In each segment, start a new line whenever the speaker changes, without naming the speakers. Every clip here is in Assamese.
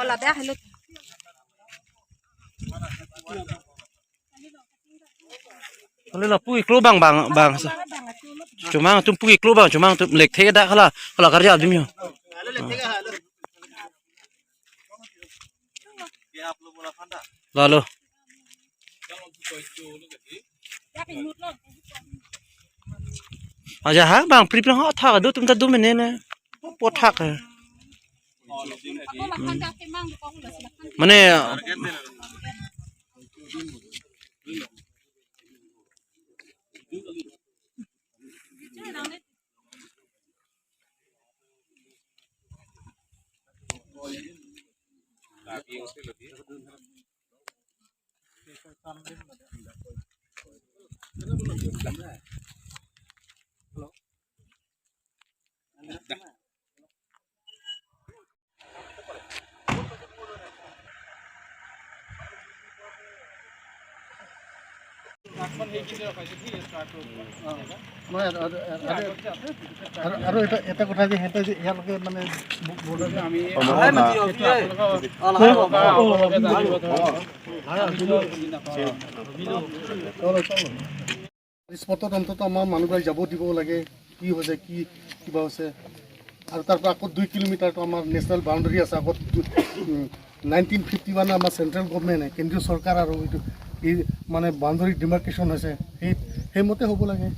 Olah dah hello.
Kalau lah pui klo bang cuma tu pui klo bang cuma tu lek thega dah kalau kerja adim yo lalu aja ha bang pripre ha tha do tum ta do mene ne po thak mane
আৰু এটা কথা যে হেতে যে ইয়ালৈকে মানে স্পটত অন্তত আমাৰ মানুহবিলাক যাব দিব লাগে কি হৈছে কি কিবা হৈছে আৰু তাৰ পৰা আকৌ 2 কিলোমিটাৰটো আমাৰ নেশ্যনেল বাউণ্ডাৰী আছে আগত 1951 আমাৰ চেণ্ট্ৰেল গভৰ্ণমেণ্টে কেন্দ্ৰীয় চৰকাৰ আৰু এইটো এই মানে বাউণ্ডাৰী ডিমাৰ্কেশ্যন হৈছে সেইমতে হ'ব লাগে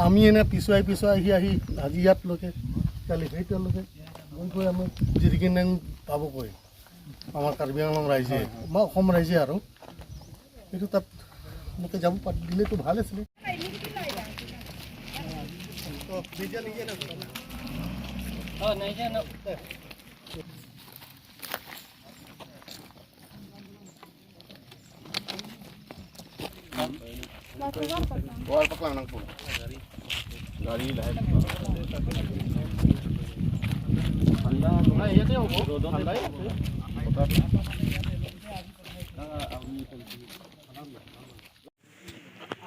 আমি এনে পিছুৱাই আহি আজি ইয়াতলৈকে কালি সেইটোলৈকে গৈ আমি জিৰিকিন্দেং পাবগৈ আমাৰ কাৰ্বি আংলং ৰাইজে আমাৰ অসম ৰাইজে আৰু সেইটো তাত মোকে যাব দিলেতো ভাল আছিলে Buat apa nang pun? Gari lah. Anda, ya tu apa? Anda ya.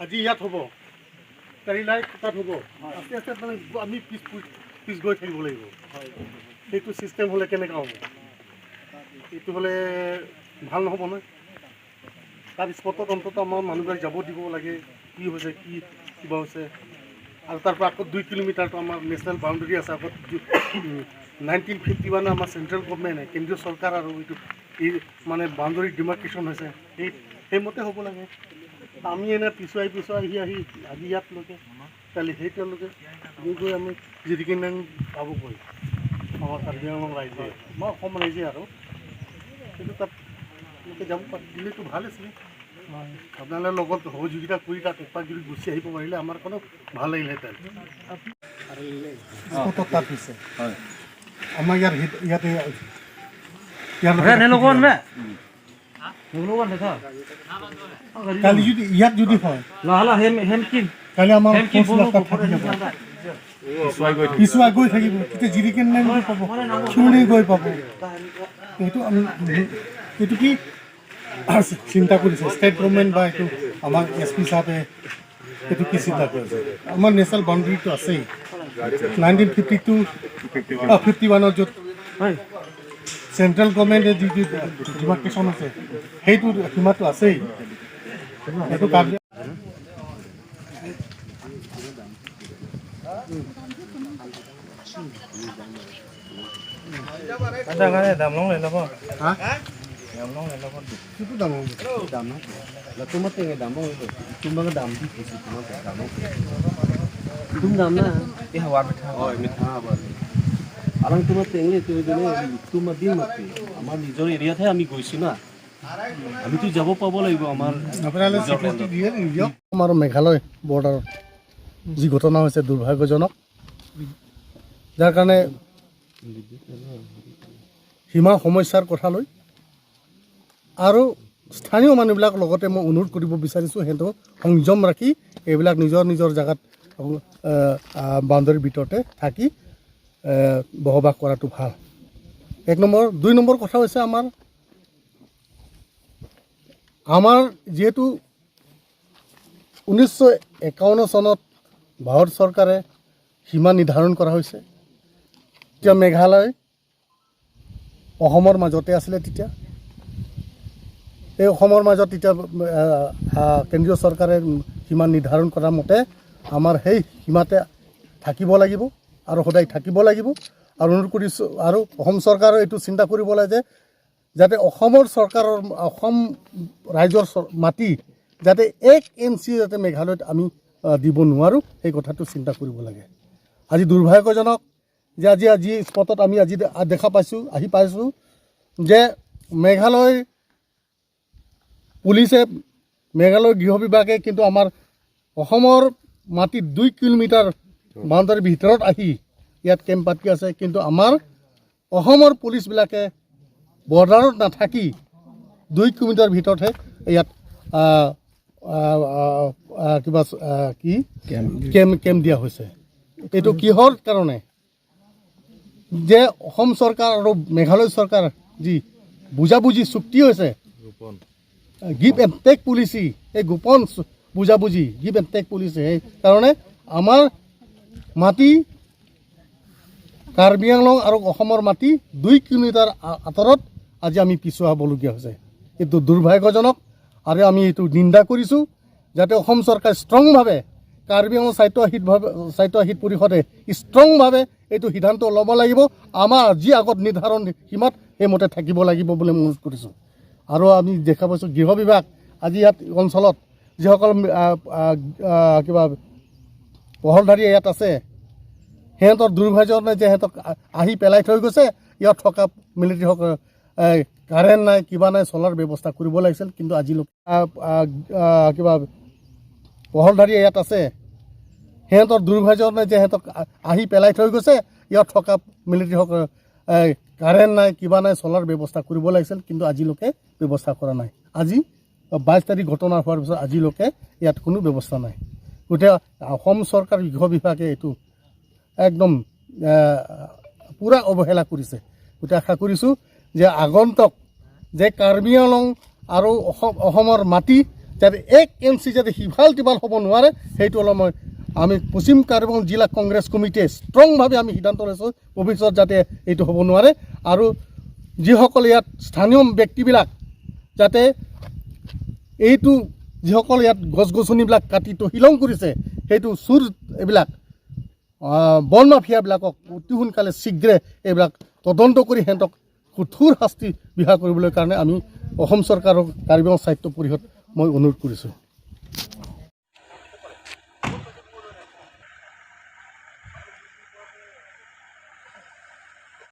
Aji ইয়াত হ'ব কালি লাই তাত হ'ব আস্তে আস্তে মানে আমি পিছ গৈ থাকিব লাগিব সেইটো চিষ্টেম হ'লে কেনেকৈ হ'ব এইটো হ'লে ভাল নহ'ব নহয় তাৰ স্পটত অন্তত আমাৰ মানুহবিলাক যাব দিব লাগে কি হৈছে কি কিবা হৈছে আৰু তাৰ পৰা আকৌ 2 কিলোমিটাৰটো আমাৰ নেশ্যনেল বাউণ্ডাৰী আছে আগত 1951 আমাৰ চেণ্ট্ৰেল গভৰ্ণমেণ্টে কেন্দ্ৰীয় চৰকাৰ আৰু এইটো এই মানে বাউণ্ডাৰী ডিমাৰ্কেশ্যন হৈছে সেইমতে হ'ব লাগে আমি এনে পিছুৱাই আহি আজি ইয়াতলৈকে কালি সেইটোলৈকে গৈ আমি জিৰিকিন্দেং পাবগৈ আমাৰ কাৰ্বি আংলং ৰাইজে আমাৰ অসম ৰাইজে আৰু কিন্তু তাত মোকে যাব দিলেতো ভাল আছিলে আপোনালোকৰ লগত সহযোগিতা কৰি তাত একপাক যদি গুচি আহিব পাৰিলে আমাৰ কোনো ভাল লাগিলেহেঁতেন তাত হৈছে আমাৰ ইয়াতে কালি যদি ইয়াত যদি হয় কালি আমাৰ পিছুৱাই গৈ থাকিব তেতিয়া জিৰিকিন্দেং গৈ পাব চুৰণি গৈ পাব এইটো কি চিন্তা কৰিছে ষ্টেট গভৰ্ণমেণ্ট বা এইটো আমাৰ SP সাহেবে এইটো কি চিন্তা কৰিছে আমাৰ নেশ্যনেল বাউণ্ডাৰীটো আছেই 1951 য'ত চেণ্ট্ৰেল গভৰ্ণমেণ্টে যি ডিমাৰ্কেশ্যন আছে সেইটো সীমাটো আছেই সেইটো কাৰ্বি দামলং লৈ ল'ব দামলং লৈ ল'ব সেইটো দাম নহয় তোমাৰ টেঙে দাম তোমাক দাম দি কৈছোঁ তোমাক দাম না এই হাৱা মিঠা হাৱা আৰাম তোমাৰ টেঙে তোমাৰ দিন মাতি আমাৰ নিজৰ এৰিয়াতহে আমি গৈছোঁ না আমিতো যাব পাব লাগিব আমাৰ আমাৰ মেঘালয় বৰ্ডাৰত যি ঘটনা হৈছে দুৰ্ভাগ্যজনক যাৰ কাৰণে সীমা সমস্যাৰ কথা লৈ আৰু স্থানীয় মানুহবিলাক লগতে মই অনুৰোধ কৰিব বিচাৰিছোঁ সিহঁতক সংযম ৰাখি এইবিলাক নিজৰ জেগাত বাউণ্ডাৰীৰ ভিতৰতে থাকি বসবাস কৰাটো ভাল 1 নম্বৰ 2 নম্বৰ কথা হৈছে আমাৰ যেহেতু 1951 চনত ভাৰত চৰকাৰে সীমা নিৰ্ধাৰণ কৰা হৈছে। এতিয়া মেঘালয় অসমৰ মাজতে আছিলে। তেতিয়া এই অসমৰ মাজত এতিয়া কেন্দ্ৰীয় চৰকাৰে সীমা নিৰ্ধাৰণ কৰা মতে আমাৰ সেই সীমাতে থাকিব লাগিব আৰু সদায় থাকিব লাগিব। আৰু অনুৰোধ কৰিছোঁ, আৰু অসম চৰকাৰে এইটো চিন্তা কৰিব লাগে যে যাতে অসমৰ চৰকাৰৰ অসম ৰাইজৰ মাটি যাতে 1 ইঞ্চি যাতে মেঘালয়ত আমি দিব নোৱাৰোঁ, সেই কথাটো চিন্তা কৰিব লাগে। আজি দুৰ্ভাগ্যজনক যে আজি স্পটত আমি আজি দেখা পাইছোঁ যে মেঘালয় পুলিচে, মেঘালয় গৃহ বিভাগে কিন্তু আমাৰ অসমৰ মাটিত 2 কিলোমিটাৰ বাউণ্ডাৰীৰ ভিতৰত আহি ইয়াত কেম্প পাতি আছে। কিন্তু আমাৰ অসমৰ পুলিচবিলাকে বৰ্ডাৰত নাথাকি 2 কিলোমিটাৰ ভিতৰতহে ইয়াত কিবা কি কেম্প দিয়া হৈছে। এইটো কিহৰ কাৰণে? যে অসম চৰকাৰ আৰু মেঘালয় চৰকাৰ যি বুজাবুজি চুক্তি হৈছে, গিভ এণ্ড টেক পলিচি, এই গোপন বুজাবুজি গিভ এণ্ড টেক পলিচি, সেইকাৰণে আমাৰ মাটি কাৰ্বি আংলং আৰু অসমৰ মাটি 2 কিলোমিটাৰ আঁতৰত আজি আমি পিছুৱা হ'বলগীয়া হৈছে। এইটো দুৰ্ভাগ্যজনক আৰু আমি এইটো নিন্দা কৰিছোঁ। যাতে অসম চৰকাৰে ষ্ট্ৰংভাৱে, কাৰ্বি আংলং স্বায়ত্তশাসিত পৰিষদে ষ্ট্ৰংভাৱে এইটো সিদ্ধান্ত ল'ব লাগিব। আমাৰ যি আগত নিৰ্ধাৰণ সীমাত সেইমতে থাকিব লাগিব বুলি মই অনুৰোধ কৰিছোঁ। আৰু আমি দেখা পাইছোঁ গৃহ বিভাগ আজি ইয়াত অঞ্চলত যিসকল কিবা পহলধাৰী ইয়াত আছে, সিহঁতৰ দুৰ্ভাগ্য নাই যে সিহঁতক আহি পেলাই থৈ গৈছে। ইয়াত থকা মিলিটাৰীসকল কাৰেণ্ট নাই, কিবা নাই, চলাৰ ব্যৱস্থা কৰিব লাগিছিল। কিন্তু আজিলৈকে কিবা পহলধাৰী ইয়াত আছে, সিহঁতৰ দুৰ্ভাগ্য নাই যে সিহঁতক আহি পেলাই থৈ গৈছে। ইয়াত থকা মিলিটাৰীসকল কাৰেণ্ট নাই, কিবা নাই, চলাৰ ব্যৱস্থা কৰিব লাগিছিল। কিন্তু আজিলৈকে ব্যৱস্থা কৰা নাই। আজি 22 তাৰিখ ঘটনা হোৱাৰ পিছত আজিলৈকে ইয়াত কোনো ব্যৱস্থা নাই। গতিকে অসম চৰকাৰ গৃহ বিভাগে এইটো একদম পূৰা অৱহেলা কৰিছে। গতিকে আশা কৰিছোঁ যে আগন্তুক যে কাৰ্বি আংলং আৰু অসমৰ মাটি যাতে 1 ইঞ্চি যাতে সিফাল তিফাল হ'ব নোৱাৰে, সেইটো অলপ আমি পশ্চিম কাৰ্বি আংলং জিলা কংগ্ৰেছ কমিটিয়ে ষ্ট্ৰংভাৱে আমি সিদ্ধান্ত লৈছোঁ ভৱিষ্যত যাতে এইটো হ'ব নোৱাৰে। আৰু যিসকল ইয়াত স্থানীয় ব্যক্তিবিলাক যাতে এইটো যিসকল ইয়াত গছ গছনিবিলাক কাটি তহিলং কৰিছে, সেইটো চুৰ এইবিলাক বন মাফিয়াবিলাকক অতি সোনকালে শীঘ্ৰে এইবিলাক তদন্ত কৰি সিহঁতক কঠোৰ শাস্তি বিহাৰ কৰিবলৈ কাৰণে আমি অসম চৰকাৰক কাৰ্বি আংলং স্বায়ত্ত পৰিষদ মই অনুৰোধ কৰিছোঁ।